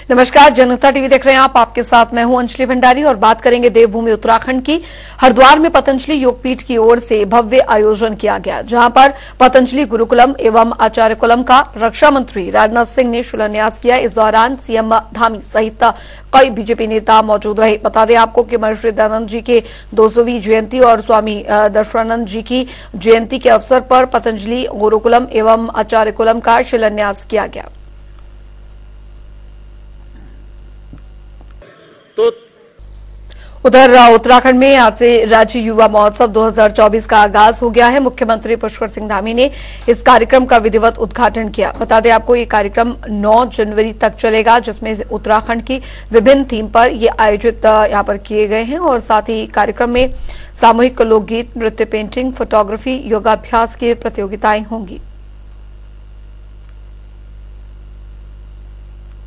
नमस्कार, जनता टीवी देख रहे हैं आप। आपके साथ मैं हूं अंजलि भंडारी और बात करेंगे देवभूमि उत्तराखंड की। हरिद्वार में पतंजलि योगपीठ की ओर से भव्य आयोजन किया गया, जहां पर पतंजलि गुरुकुलम एवं आचार्य कुलम का रक्षा मंत्री राजनाथ सिंह ने शिलान्यास किया। इस दौरान सीएम धामी सहित कई बीजेपी नेता मौजूद रहे। बता दें आपको कि महर्षि दयानंद जी की 200वीं जयंती और स्वामी दर्शनानंद जी की जयंती के अवसर पर पतंजलि गुरुकुलम एवं आचार्य कुलम का शिलान्यास किया गया। तो उधर उत्तराखंड में आज से राज्य युवा महोत्सव 2024 का आगाज हो गया है। मुख्यमंत्री पुष्कर सिंह धामी ने इस कार्यक्रम का विधिवत उद्घाटन किया। बता दें आपको, ये कार्यक्रम 9 जनवरी तक चलेगा, जिसमें उत्तराखंड की विभिन्न थीम पर ये आयोजित यहां पर किए गए हैं। और साथ ही कार्यक्रम में सामूहिक लोकगीत, नृत्य, पेंटिंग, फोटोग्राफी, योगाभ्यास की प्रतियोगिताएं होंगी।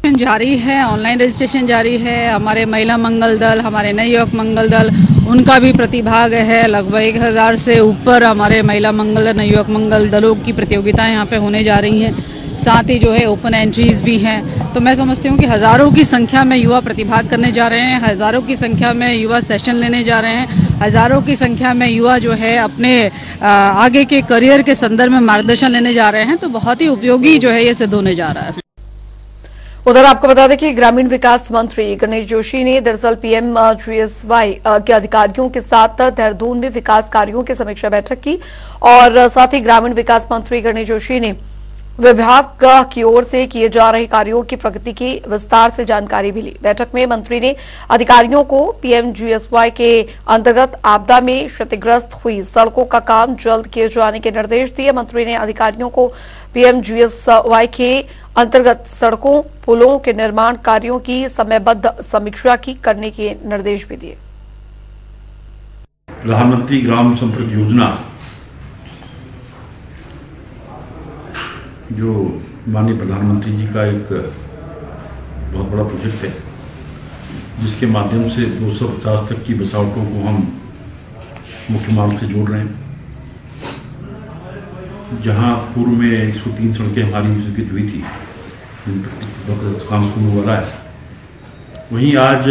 जारी है, ऑनलाइन रजिस्ट्रेशन जारी है। हमारे महिला मंगल दल, हमारे नव युवक मंगल दल, उनका भी प्रतिभाग है। लगभग 1000 से ऊपर हमारे महिला मंगल दल, नव युवक मंगल दलों की प्रतियोगिताएं यहाँ पे होने जा रही हैं। साथ ही जो है ओपन एंट्रीज भी हैं। तो मैं समझती हूँ कि हज़ारों की संख्या में युवा प्रतिभाग करने जा रहे हैं, हज़ारों की संख्या में युवा सेशन लेने जा रहे हैं, हज़ारों की संख्या में युवा जो है अपने आगे के करियर के संदर्भ में मार्गदर्शन लेने जा रहे हैं। तो बहुत ही उपयोगी जो है ये सिद्ध होने जा रहा है। उधर आपको बता दें कि ग्रामीण विकास मंत्री गणेश जोशी ने दरअसल PMGSY के अधिकारियों के साथ देहरादून में विकास कार्यों की समीक्षा बैठक की। और साथ ही ग्रामीण विकास मंत्री गणेश जोशी ने विभाग की ओर से किए जा रहे कार्यों की प्रगति की विस्तार से जानकारी भी ली। बैठक में मंत्री ने अधिकारियों को PMGSY के अंतर्गत आपदा में क्षतिग्रस्त हुई सड़कों का काम जल्द किए जाने के निर्देश दिए। मंत्री ने अधिकारियों को PMGSY के अंतर्गत सड़कों, पुलों के निर्माण कार्यों की समयबद्ध समीक्षा करने के निर्देश भी दिए। प्रधानमंत्री ग्राम संपर्क योजना जो माननीय प्रधानमंत्री जी का एक बहुत बड़ा प्रोजेक्ट है, जिसके माध्यम से 250 तक की बसावटों को हम मुख्य मार्ग से जोड़ रहे हैं। जहां पूर्व में 103 सड़कें हमारी स्वीकृत हुई थी, काम शुरू हो रहा है, वहीं आज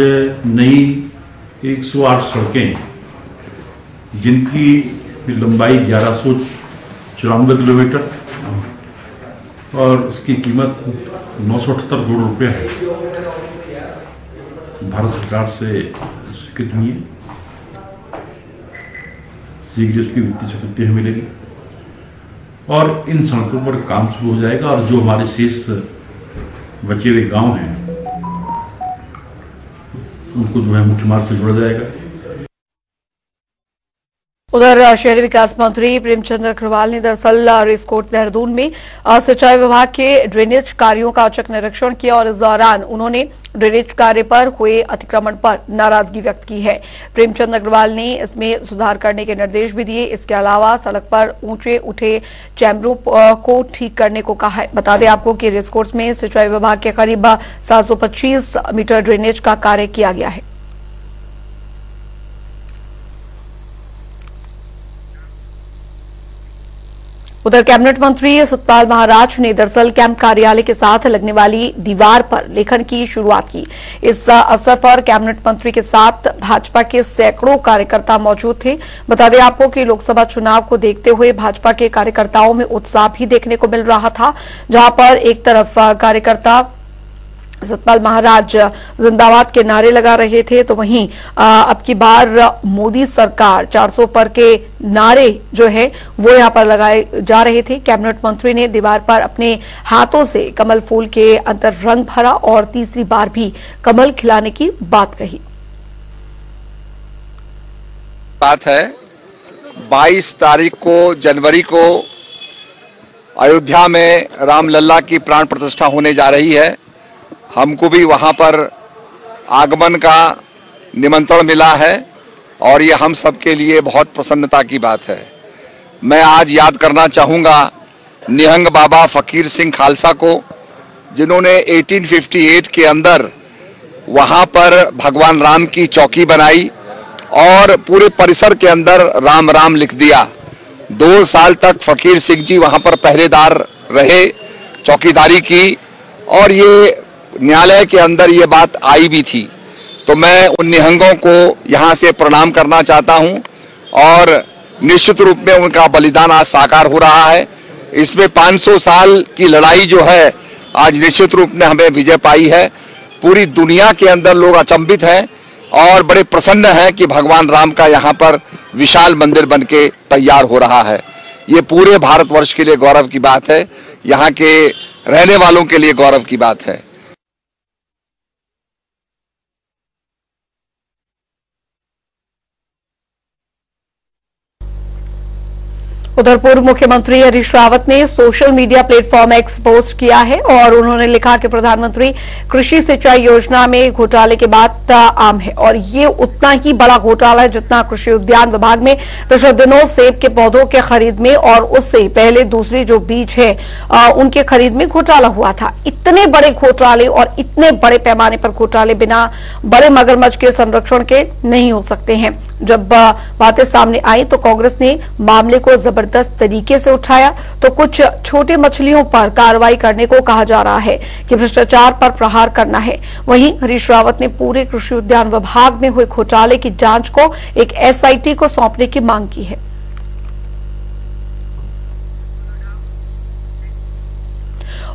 नई 108 सड़कें, जिनकी लंबाई 1194 किलोमीटर और उसकी कीमत 978 करोड़ रुपये है, भारत सरकार से स्वीकृत हुई है। शीघ्र उसकी वित्तीय स्वीकृति हमें मिलेगी और इन सड़कों पर काम शुरू हो जाएगा। और जो हमारे शेष बचे हुए गांव हैं, उनको जो है मुख्य मार्ग से जोड़ा जाएगा। उधर शहरी विकास मंत्री प्रेमचंद अग्रवाल ने दरअसल रेसकोर्ट देहरादून में सिंचाई विभाग के ड्रेनेज कार्यों का औचक निरीक्षण किया। और इस दौरान उन्होंने ड्रेनेज कार्य पर हुए अतिक्रमण पर नाराजगी व्यक्त की है। प्रेमचंद अग्रवाल ने इसमें सुधार करने के निर्देश भी दिए। इसके अलावा सड़क पर ऊंचे उठे चैम्बरों को ठीक करने को कहा है। बता दें आपको कि रेसकोर्स में सिंचाई विभाग के करीब 725 मीटर ड्रेनेज का कार्य किया गया है। उधर कैबिनेट मंत्री सतपाल महाराज ने दरअसल कैंप कार्यालय के साथ लगने वाली दीवार पर लेखन की शुरुआत की। इस अवसर पर कैबिनेट मंत्री के साथ भाजपा के सैकड़ों कार्यकर्ता मौजूद थे। बता दें आपको कि लोकसभा चुनाव को देखते हुए भाजपा के कार्यकर्ताओं में उत्साह भी देखने को मिल रहा था, जहां पर एक तरफ कार्यकर्ता सतपाल महाराज जिंदाबाद के नारे लगा रहे थे, तो वहीं अब की बार मोदी सरकार 400 पर के नारे जो है वो यहां पर लगाए जा रहे थे। कैबिनेट मंत्री ने दीवार पर अपने हाथों से कमल फूल के अंदर रंग भरा और तीसरी बार भी कमल खिलाने की बात कही। बात है 22 तारीख को जनवरी को अयोध्या में रामलला की प्राण प्रतिष्ठा होने जा रही है। हमको भी वहां पर आगमन का निमंत्रण मिला है और ये हम सबके लिए बहुत प्रसन्नता की बात है। मैं आज याद करना चाहूँगा निहंग बाबा फकीर सिंह खालसा को, जिन्होंने 1858 के अंदर वहां पर भगवान राम की चौकी बनाई और पूरे परिसर के अंदर राम राम लिख दिया। 2 साल तक फकीर सिंह जी वहां पर पहरेदार रहे, चौकीदारी की और ये न्यायालय के अंदर ये बात आई भी थी। तो मैं उन निहंगों को यहाँ से प्रणाम करना चाहता हूँ और निश्चित रूप में उनका बलिदान आज साकार हो रहा है। इसमें 500 साल की लड़ाई जो है आज निश्चित रूप में हमें विजय पाई है। पूरी दुनिया के अंदर लोग अचंभित हैं और बड़े प्रसन्न हैं कि भगवान राम का यहाँ पर विशाल मंदिर बनके तैयार हो रहा है। ये पूरे भारतवर्ष के लिए गौरव की बात है, यहाँ के रहने वालों के लिए गौरव की बात है। उधर पूर्व मुख्यमंत्री हरीश रावत ने social media platform x post किया है और उन्होंने लिखा कि प्रधानमंत्री कृषि सिंचाई योजना में घोटाले के बाद आम है और ये उतना ही बड़ा घोटाला है जितना कृषि उद्यान विभाग में पिछले दिनों सेब के पौधों के खरीद में और उससे पहले दूसरी जो बीज है उनके खरीद में घोटाला हुआ था। इतने बड़े घोटाले और इतने बड़े पैमाने पर घोटाले बिना बड़े मगरमच्छ के संरक्षण के नहीं हो सकते हैं। जब बातें सामने आई तो कांग्रेस ने मामले को जबरदस्त तरीके से उठाया तो कुछ छोटे मछलियों पर कार्रवाई करने को कहा जा रहा है कि भ्रष्टाचार पर प्रहार करना है। वहीं हरीश रावत ने पूरे कृषि उद्यान विभाग में हुए घोटाले की जांच को एक एसआईटी को सौंपने की मांग की है।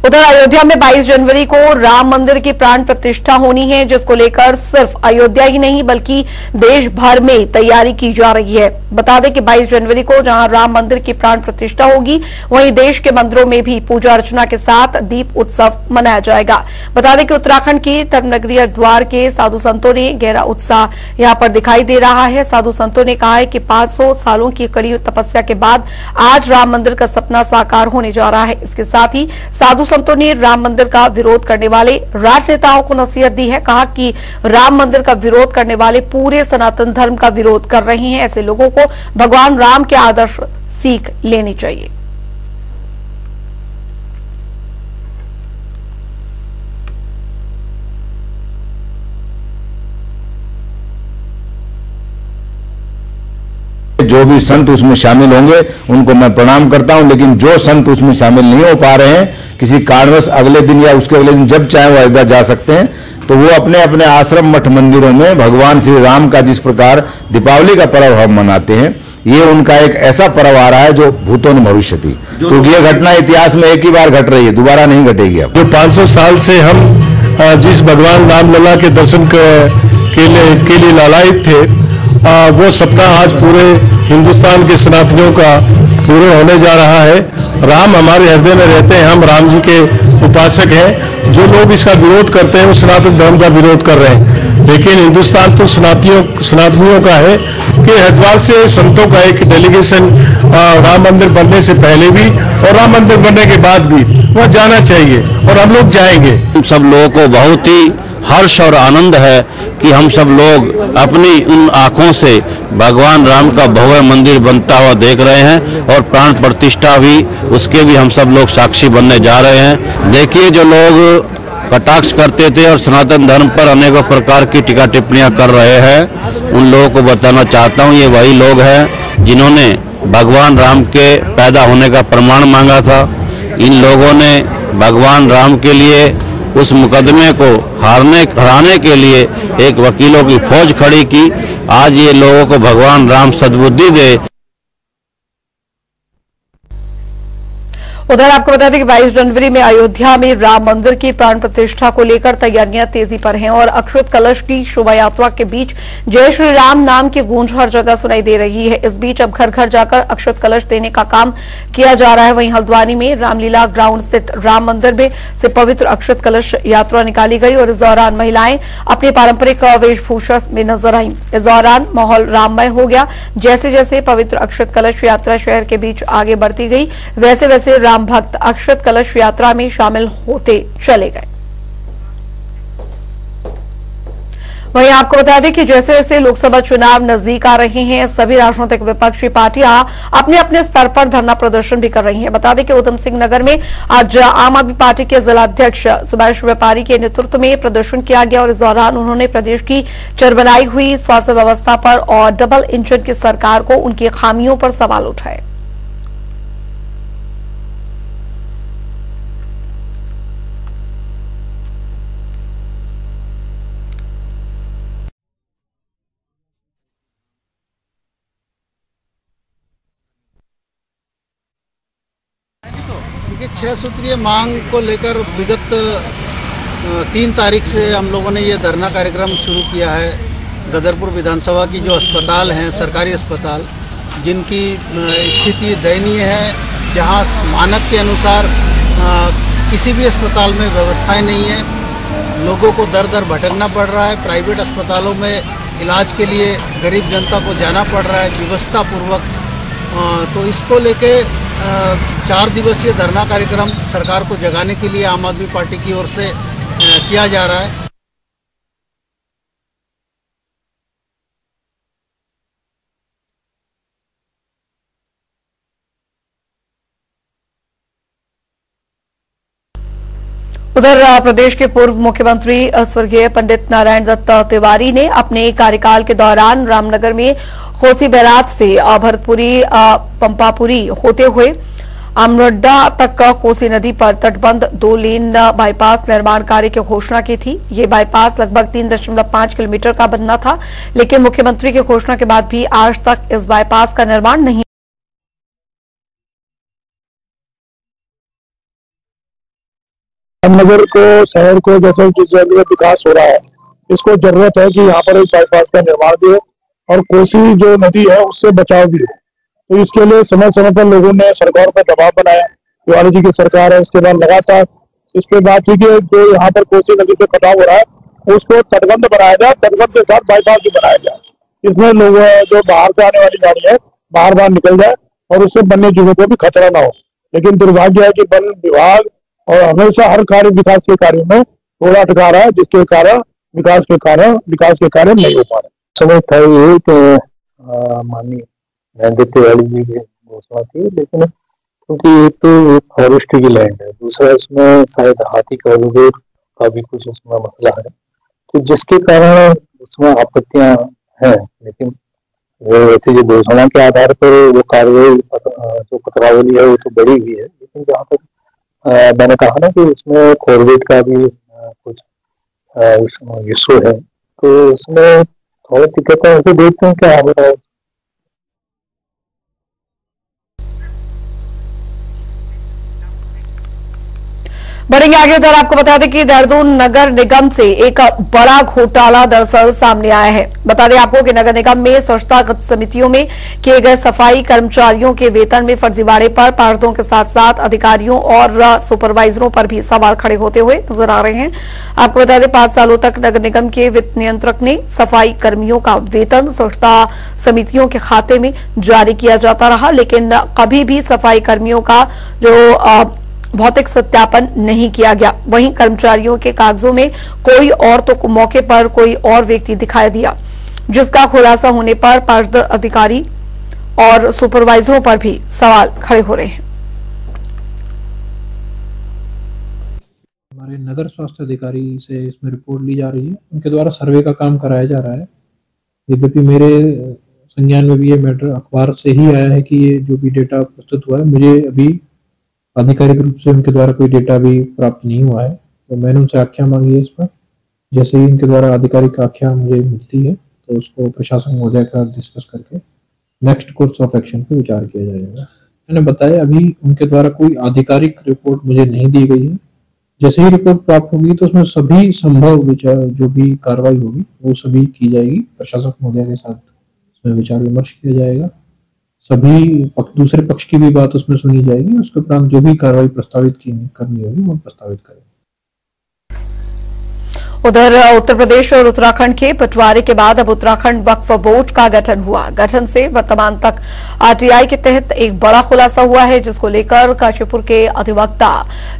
उधर अयोध्या में 22 जनवरी को राम मंदिर की प्राण प्रतिष्ठा होनी है, जिसको लेकर सिर्फ अयोध्या ही नहीं बल्कि देश भर में तैयारी की जा रही है। बता दें कि 22 जनवरी को जहां राम मंदिर की प्राण प्रतिष्ठा होगी वहीं देश के मंदिरों में भी पूजा अर्चना के साथ दीप उत्सव मनाया जाएगा। बता दें कि उत्तराखंड की धर्मनगरी हरिद्वार के साधु संतों ने गहरा उत्साह यहां पर दिखाई दे रहा है। साधु संतों ने कहा है कि 500 सालों की कड़ी तपस्या के बाद आज राम मंदिर का सपना साकार होने जा रहा है। इसके साथ ही साधु संतों ने राम मंदिर का विरोध करने वाले राजनेताओं को नसीहत दी है। कहा कि राम मंदिर का विरोध करने वाले पूरे सनातन धर्म का विरोध कर रहे हैं। ऐसे लोगों को भगवान राम के आदर्श सीख लेनी चाहिए। जो भी संत उसमें शामिल होंगे उनको मैं प्रणाम करता हूं, लेकिन जो संत उसमें शामिल नहीं हो पा रहे हैं किसी कारणवश अगले दिन या उसके अगले दिन जब चाहे वो अयोध्या जा सकते हैं, तो वो अपने अपने आश्रम मठ मंदिरों में भगवान श्री राम का जिस प्रकार दीपावली का पर्व हम मनाते हैं, ये उनका एक ऐसा पर्व आ रहा है जो भूतों ने भविष्य थी। क्योंकि ये घटना इतिहास में एक ही बार घट रही है, दोबारा नहीं घटेगी। अब जो 500 साल से हम जिस भगवान रामलला के दर्शन के लिए लालायित थे, वो सपना आज पूरे हिंदुस्तान के सनातनियों का पूरे होने जा रहा है। राम हमारे हृदय में रहते हैं, हम राम जी के उपासक हैं। जो लोग इसका विरोध करते हैं वो सनातन धर्म का विरोध कर रहे हैं, लेकिन हिंदुस्तान तो सनातनियों का है कि हरिद्वार से संतों का एक डेलीगेशन राम मंदिर बनने से पहले भी और राम मंदिर बनने के बाद भी वह जाना चाहिए और हम लोग जाएंगे। सब लोगों को बहुत ही हर्ष और आनंद है कि हम सब लोग अपनी उन आंखों से भगवान राम का भव्य मंदिर बनता हुआ देख रहे हैं और प्राण प्रतिष्ठा भी उसके भी हम सब लोग साक्षी बनने जा रहे हैं। देखिए, जो लोग कटाक्ष करते थे और सनातन धर्म पर अनेकों प्रकार की टीका टिप्पणियां कर रहे हैं, उन लोगों को बताना चाहता हूं, ये वही लोग हैं जिन्होंने भगवान राम के पैदा होने का प्रमाण मांगा था। इन लोगों ने भगवान राम के लिए उस मुकदमे को हराने के लिए एक वकीलों की फौज खड़ी की। आज ये लोगों को भगवान राम सद्बुद्धि दे। उधर आपको बता दें कि 22 जनवरी में अयोध्या में राम मंदिर की प्राण प्रतिष्ठा को लेकर तैयारियां तेजी पर हैं और अक्षत कलश की शोभा यात्रा के बीच जय श्री राम नाम की गूंज हर जगह सुनाई दे रही है। इस बीच अब घर घर जाकर अक्षत कलश देने का काम किया जा रहा है। वहीं हल्द्वानी में रामलीला ग्राउंड स्थित राम मंदिर में से पवित्र अक्षत कलश यात्रा निकाली गई और इस दौरान महिलाएं अपने पारंपरिक वेशभूषा में नजर आईं। इस दौरान माहौल राममय हो गया। जैसे जैसे पवित्र अक्षत कलश यात्रा शहर के बीच आगे बढ़ती गई, वैसे वैसे राम भक्त अक्षत कलश यात्रा में शामिल होते चले गए। वहीं आपको बता दें कि जैसे जैसे लोकसभा चुनाव नजदीक आ रहे हैं, सभी राजनीतिक विपक्षी पार्टियां अपने अपने स्तर पर धरना प्रदर्शन भी कर रही हैं। बता दें कि उधम सिंह नगर में आज आम आदमी पार्टी के जिलाध्यक्ष सुभाष व्यापारी के नेतृत्व में प्रदर्शन किया गया और इस दौरान उन्होंने प्रदेश की चरबराई हुई स्वास्थ्य व्यवस्था पर और डबल इंजन की सरकार को उनकी खामियों पर सवाल उठाए। देखिए 6 सूत्रीय मांग को लेकर विगत 3 तारीख से हम लोगों ने ये धरना कार्यक्रम शुरू किया है। गदरपुर विधानसभा की जो अस्पताल हैं, सरकारी अस्पताल, जिनकी स्थिति दयनीय है, जहां मानक के अनुसार किसी भी अस्पताल में व्यवस्थाएं नहीं है, लोगों को दर दर भटकना पड़ रहा है। प्राइवेट अस्पतालों में इलाज के लिए गरीब जनता को जाना पड़ रहा है व्यवस्थापूर्वक। तो इसको लेके 4 दिवसीय धरना कार्यक्रम सरकार को जगाने के लिए आम आदमी पार्टी की ओर से किया जा रहा है। उधर प्रदेश के पूर्व मुख्यमंत्री स्वर्गीय पंडित नारायण दत्त तिवारी ने अपने कार्यकाल के दौरान रामनगर में कोसी बैराज से भरतपुरी पंपापुरी होते हुए आमरड्डा तक कोसी नदी पर तटबंध 2 लेन बाईपास निर्माण कार्य की घोषणा की थी। ये बाईपास लगभग 3.5 किलोमीटर का बनना था, लेकिन मुख्यमंत्री की घोषणा के बाद भी आज तक इस बाईपास का निर्माण नहीं। रामनगर को, शहर को जैसे जिस जगह विकास हो रहा है, इसको जरूरत है कि यहाँ पर एक बाईपास का निर्माण भी हो और कोसी जो नदी है उससे बचाव भी हो। तो इसके लिए समय समय पर लोगों ने सरकार पर दबाव बनाया। तिवारी जी की सरकार है, उसके बाद लगातार इस पे बात हुई कि जो यहाँ पर कोसी नदी से कटाव हो रहा है उसको तटबंध बनाया जाए, तटबंध के साथ बाईपास भी बनाया जाए। इसमें लोग जो बाहर से आने वाली गाड़ी है बाहर निकल जाए और उससे वन्य जीवों को भी खतरा ना हो। लेकिन दुर्भाग्य है कि वन विभाग और हमेशा हर कार्य विकास के कार्य में थोड़ा अटका रहा है, जिसके कारण विकास के कार्य नहीं हो पा रहे। समय था ये तो माननीय नारायण तिवारी जी की घोषणा थी, लेकिन क्योंकि ये तो फॉरेस्ट की लैंड है, दूसरा इसमें शायद हाथी कॉरिडोर का भी कुछ उसमें मसला है, तो जिसके कारण उसमें आपत्तियां हैं। लेकिन वैसे जो घोषणा के आधार पर वो कार्रवाई जो पत्रावली है वो तो बड़ी हुई है, लेकिन जहाँ तक मैंने कहा ना कि उसमें कॉर्बेट का भी कुछ इशू है, तो उसमें थोड़ा दिक्कत है। ऐसे देखते हैं क्या बताओ। बढ़ेंगे आगे। उधर आपको बता दें कि देहरादून नगर निगम से एक बड़ा घोटाला दरअसल सामने आया है। बता दें आपको कि नगर निगम में स्वच्छता समितियों में किए गए सफाई कर्मचारियों के वेतन में फर्जीवाड़े पर पार्षदों के साथ साथ अधिकारियों और सुपरवाइजरों पर भी सवाल खड़े होते हुए नजर आ रहे हैं। आपको बता दें 5 सालों तक नगर निगम के वित्त नियंत्रक ने सफाई कर्मियों का वेतन स्वच्छता समितियों के खाते में जारी किया जाता रहा, लेकिन कभी भी सफाई कर्मियों का जो भौतिक सत्यापन नहीं किया गया। वहीं कर्मचारियों के कागजों में कोई और तो मौके पर कोई और व्यक्ति दिखाई दिया, जिसका खुलासा होने पर पार्षद अधिकारी और सुपरवाइजरों पर भी सवाल खड़े हो रहे हैं। हमारे नगर स्वास्थ्य अधिकारी से इसमें रिपोर्ट ली जा रही है, उनके द्वारा सर्वे का काम कराया जा रहा है। यद्यपि मेरे संज्ञान में भी ये मैटर अखबार से ही आया है कि ये जो भी डेटा प्रस्तुत हुआ है, मुझे अभी आधिकारिक रूप से उनके द्वारा कोई डेटा भी प्राप्त नहीं हुआ है, तो मैंने उनसे आख्या मांगी है इस पर। जैसे ही उनके द्वारा आधिकारिक आख्या मुझे मिलती है तो उसको प्रशासन महोदय का डिस्कस करके नेक्स्ट कोर्स ऑफ एक्शन पे विचार किया जाएगा। मैंने बताया अभी उनके द्वारा कोई आधिकारिक रिपोर्ट मुझे नहीं दी गई है। जैसे ही रिपोर्ट प्राप्त होगी तो उसमें सभी संभव विचार जो भी कार्रवाई होगी वो सभी की जाएगी। प्रशासक महोदय के साथ उसमें विचार विमर्श किया जाएगा, सभी दूसरे पक्ष की भी बात उसमें सुनी जाएगी, उसके उपरांत जो भी कार्रवाई प्रस्तावित करनी होगी वो प्रस्तावित करेंगे। उधर उत्तर प्रदेश और उत्तराखंड के बंटवारे के बाद अब उत्तराखंड वक्फ बोर्ड का गठन हुआ। गठन से वर्तमान तक आरटीआई के तहत एक बड़ा खुलासा हुआ है, जिसको लेकर काशीपुर के अधिवक्ता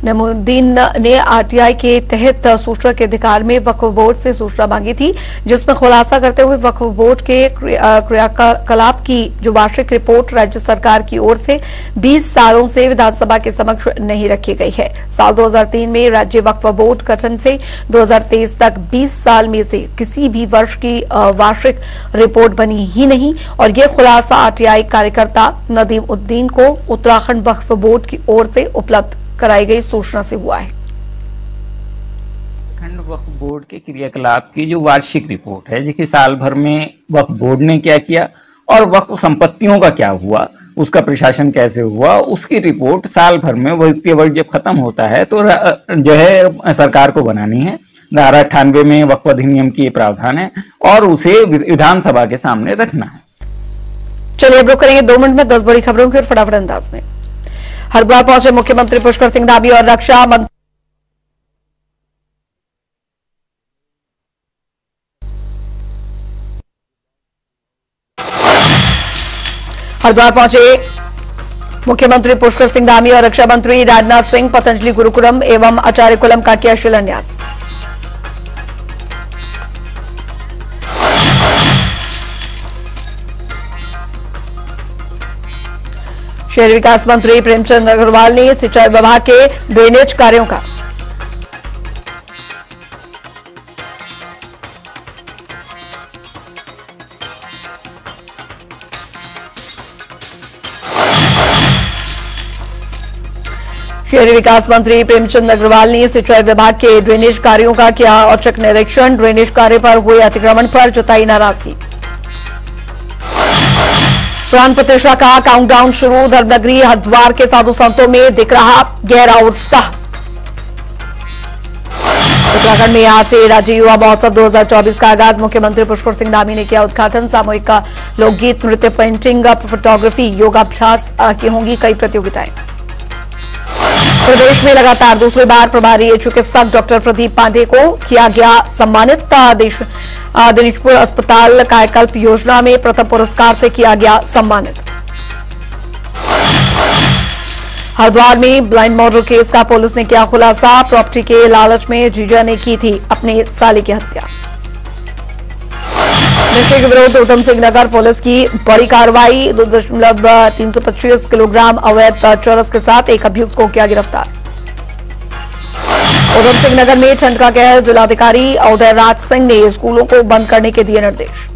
नईमुद्दीन ने आरटीआई के तहत सूचना के अधिकार में वक्फ बोर्ड से सूचना मांगी थी, जिसमें खुलासा करते हुए वक्फ बोर्ड के क्रियाकलाप की जो वार्षिक रिपोर्ट राज्य सरकार की ओर से 20 सालों से विधानसभा के समक्ष नहीं रखी गई है। साल 2003 में राज्य वक्फ बोर्ड गठन से 2023 तक 20 साल में से किसी भी वर्ष की वार्षिक रिपोर्ट बनी ही नहीं, और यह खुलासा आरटीआई कार्यकर्ता नईमुद्दीन को उत्तराखंड वक्फ बोर्ड की ओर से उपलब्ध कराई गई सूचना से हुआ है। उत्तराखंड वक्फ बोर्ड के क्रियाकलाप की जो वार्षिक रिपोर्ट है, जिसकी साल भर में वक्फ बोर्ड ने क्या किया और वक्फ संपत्तियों का क्या हुआ, उसका प्रशासन कैसे हुआ, उसकी रिपोर्ट साल भर में वित्तीय वर्ष जब खत्म होता है तो जो है सरकार को बनानी है। धारा 98 में वक्फ अधिनियम की प्रावधान है और उसे विधानसभा के सामने रखना है। चलिए अब रुक करेंगे 2 मिनट में 10 बड़ी खबरों की और फटाफट अंदाज में। हरिद्वार पहुंचे मुख्यमंत्री पुष्कर सिंह धामी और रक्षा मंत्री हरिद्वार पहुंचे मुख्यमंत्री पुष्कर सिंह धामी और रक्षा मंत्री राजनाथ सिंह पतंजलि गुरुकुलम एवं आचार्य कुलम का किया शिलान्यास। शहरी विकास मंत्री प्रेमचंद अग्रवाल ने सिंचाई विभाग के ड्रेनेज कार्यों का शहरी विकास मंत्री प्रेमचंद अग्रवाल ने सिंचाई विभाग के ड्रेनेज कार्यों का किया औचक निरीक्षण। ड्रेनेज कार्य पर हुए अतिक्रमण पर जताई नाराजगी। प्राण प्रतिष्ठा का काउंटडाउन शुरू। धर्मनगरी हरिद्वार के साधु संतों में दिख रहा गहरा उत्साह। उत्तराखंड में आज से राज्य युवा महोत्सव 2024 का आगाज। मुख्यमंत्री पुष्कर सिंह धामी ने किया उद्घाटन। सामूहिक लोकगीत, नृत्य, पेंटिंग, फोटोग्राफी, योगाभ्यास की होंगी कई प्रतियोगिताएं। प्रदेश में लगातार दूसरी बार प्रभारी चिकित्सक डॉक्टर प्रदीप पांडे को किया गया सम्मानित। दिनेशपुर अस्पताल कायाकल्प योजना में प्रथम पुरस्कार से किया गया सम्मानित। हरिद्वार में ब्लाइंड मर्डर केस का पुलिस ने किया खुलासा। प्रॉपर्टी के लालच में जीजा ने की थी अपने साली की हत्या। नशे के विरुद्ध उधम सिंह नगर पुलिस की बड़ी कार्रवाई। 2.325 किलोग्राम अवैध चरस के साथ एक अभियुक्त को किया गिरफ्तार। उधम सिंह नगर में ठंड का कहर। जिलाधिकारी उदय राज सिंह ने स्कूलों को बंद करने के दिए निर्देश।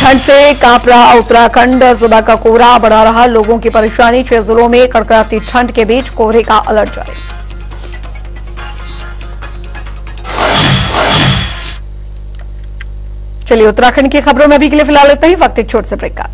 ठंड से कांप रहा उत्तराखंड। सुबह का कोहरा बढ़ा रहा लोगों की परेशानी। 6 जिलों में कड़कड़ाती ठंड के बीच कोहरे का अलर्ट जारी। चलिए उत्तराखंड की खबरों में अभी के लिए फिलहाल इतना ही। वक्त एक छोटे से ब्रेक का।